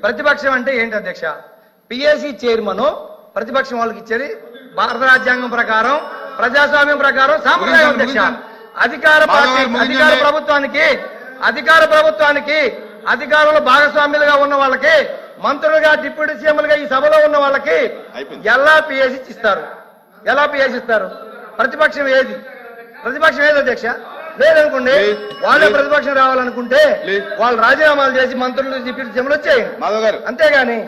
ప్రతిపక్షం అంటే ఏంటి అధ్యక్ష? పిఎస్సి చైర్మన్ ప్రతిపక్షం వాళ్ళకి ఇచ్చేది భారత రాజ్యాంగం ప్రకారం, ప్రజాస్వామ్యం ప్రకారం సాంప్రదాయం అధ్యక్ష. అధికార ప్రభుత్వానికి అధికారంలో భాగస్వామ్యులుగా ఉన్న వాళ్ళకి, మంత్రులుగా, డిప్యూటీ సీఎంలుగా ఈ సభలో ఉన్న వాళ్ళకి ఎలా పిఎస్సి ఇస్తారు? ఎలా పిఎస్సి ఇస్తారు? ప్రతిపక్షం ఏది అధ్యక్ష? లేదనుకోండి, వాళ్ళే ప్రతిపక్షం రావాలనుకుంటే వాళ్ళు రాజీనామాలు చేసి మంత్రులు, డిప్యూటీ సీఎంలు వచ్చేయండి. అంతేగాని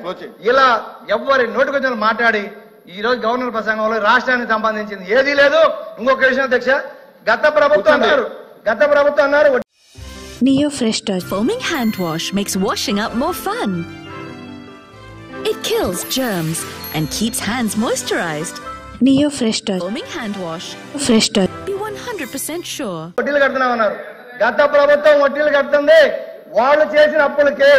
ఇలా ఎవరి నోటికొచ్చిన మాట్లాడి ఈ రోజు గవర్నర్ ప్రసంగంలో రాష్ట్రానికి సంబంధించింది ఏదీ లేదు. ఇంకొక విషయం అధ్యక్ష, గత ప్రభుత్వం అన్నారు Neo Fresh Touch foaming hand wash makes washing up more fun. It kills germs and keeps hands moisturized. Neo Fresh Touch foaming hand wash. Fresh Touch. Be 100% sure. వడ్డీలు కడుతున్నామన్నారు. గత ప్రభుత్వం వడ్డీలు కడుతుంది. వాళ్ళు చేసిన అప్పులకి,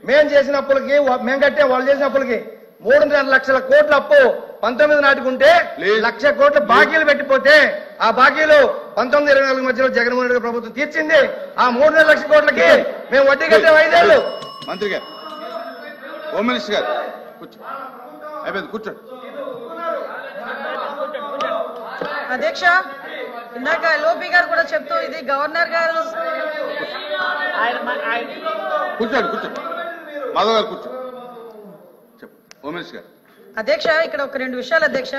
మేము చేసిన అప్పులకి, మేము కట్టే వాళ్ళు చేసిన అప్పులకి 3.5 లక్షల కోట్ల అప్పు 19 నాటికి ఉంటే 1 లక్ష కోట్ల బాకీలు పెట్టిపోతే ఆ బాకీలు 19-24 మధ్యలో జగన్మోహన్ రెడ్డి ప్రభుత్వం తీర్చింది. ఆ 3.5 లక్షల కోట్లకి మేము వడ్డీ కట్టే 5 ఏళ్ళు. మంత్రి గారు, హోమ్ మినిస్టర్ గారు అయిపోయింది, కూర్చోండి. అధ్యక్ష, ఇందాక లోపి గారు కూడా చెప్తూ ఇది గవర్నర్ గారు కూర్చోండి మాధవ్ గారు కూర్చోండి. అధ్యక్ష, ఇక్కడ ఒక 2 విషయాలు అధ్యక్ష.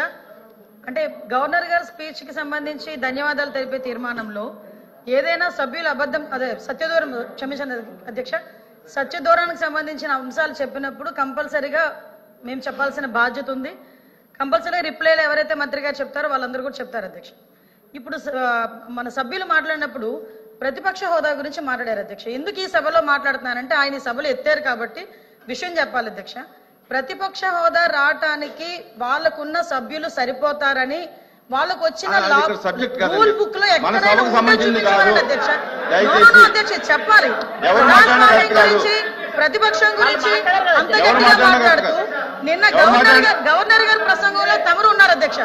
అంటే గవర్నర్ గారి స్పీచ్ కి సంబంధించి ధన్యవాదాలు తెలిపే తీర్మానంలో ఏదైనా సభ్యులు సత్యదూరం క్షమించండి అధ్యక్ష, సత్యదూరానికి సంబంధించిన అంశాలు చెప్పినప్పుడు కంపల్సరీగా మేము చెప్పాల్సిన బాధ్యత ఉంది. కంపల్సరీగా రిప్లైలు ఎవరైతే మంత్రి గారు చెప్తారో వాళ్ళందరూ కూడా చెప్తారు అధ్యక్ష. ఇప్పుడు మన సభ్యులు మాట్లాడినప్పుడు ప్రతిపక్ష హోదా గురించి మాట్లాడారు అధ్యక్ష. ఎందుకు ఈ సభలో మాట్లాడుతున్నానంటే ఆయన ఈ సభలో ఎత్తారు కాబట్టి విషయం చెప్పాలి అధ్యక్ష. ప్రతిపక్ష హోదా రావటానికి వాళ్ళకున్న సభ్యులు సరిపోతారని వాళ్ళకు వచ్చిన రూల్ బుక్ లో ఎక్కడైనా అధ్యక్ష చెప్పాలి. గురించి ప్రతిపక్షం గురించి అంత గట్టిగా మాట్లాడుతూ నిన్న గవర్నర్ గారి ప్రసంగంలో తమరు ఉన్నారు అధ్యక్ష.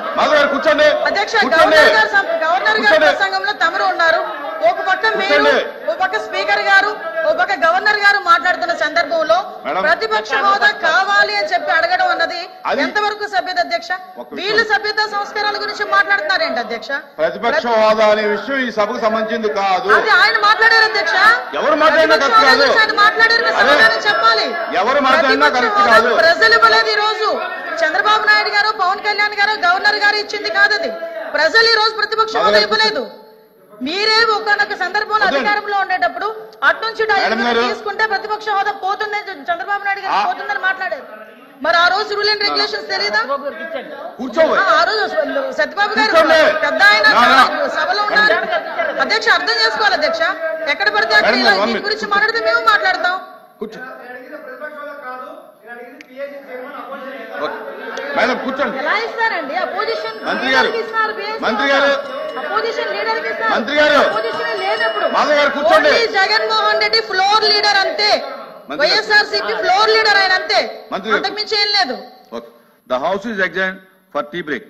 గవర్నర్ గారి ప్రసంగంలో తమరు ఉన్నారు. ఒక పక్క మీరు, ఒక పక్క స్పీకర్ గారు, ఒక పక్క గవర్నర్ గారు మాట్లాడుతున్న సందర్భంలో ప్రతిపక్ష హోదా కావాలి అని చెప్పి అడగడం అన్నది ఎంతవరకు సభ్యత అధ్యక్ష? వీళ్ళు సభ్యత సంస్కారాల గురించి మాట్లాడుతున్నారేంటి అధ్యక్ష? ప్రతిపక్ష హోదా అనే విషయం ఈ సభకు సంబంధించింది కాదు. అది ఆయన మాట్లాడారు అధ్యక్ష. ఎవరు మాట్లాడారు చెప్పాలి. ఎవరు మాట్లాడినా కరెక్ట్ కాదు. ప్రజలు ఇవ్వలేదు ఈ రోజు. చంద్రబాబు నాయుడు గారు, పవన్ కళ్యాణ్ గారు, గవర్నర్ గారు ఇచ్చింది కాదు అది. ప్రజలు ఈ రోజు ప్రతిపక్ష హోదా ఇవ్వలేదు. మీరే ఒకనొక సందర్భంలో అధికారంలో ఉండేటప్పుడు అట్నుంచి తీసుకుంటే ప్రతిపక్ష హోదా పోతుంది, చంద్రబాబు నాయుడు గారు పోతుందని మాట్లాడారు. మరి ఆ రోజు రూల్ అండ్ రెగ్యులేషన్స్ తెలియదా? ఆ రోజు సత్యబాబు గారు పెద్ద ఆయన సభలో ఉన్నారు అధ్యక్ష. అర్థం చేసుకోవాలి అధ్యక్ష. ఎక్కడ పడితే అక్కడ దీని గురించి మాట్లాడితే మేము మాట్లాడతాం. ఎలా ఇస్తారండి అపోజిషన్ అపోజిషన్ లీడర్ కి ఇస్తారు? అపోజిషన్ లేనప్పుడు జగన్మోహన్ రెడ్డి ఫ్లోర్ లీడర్ అంతే. వైఎస్ఆర్సీపీ ఫ్లోర్ లీడర్ ఆయన అంతే, అంతకు మించి ఏం లేదు. The house is adjourned for tea break.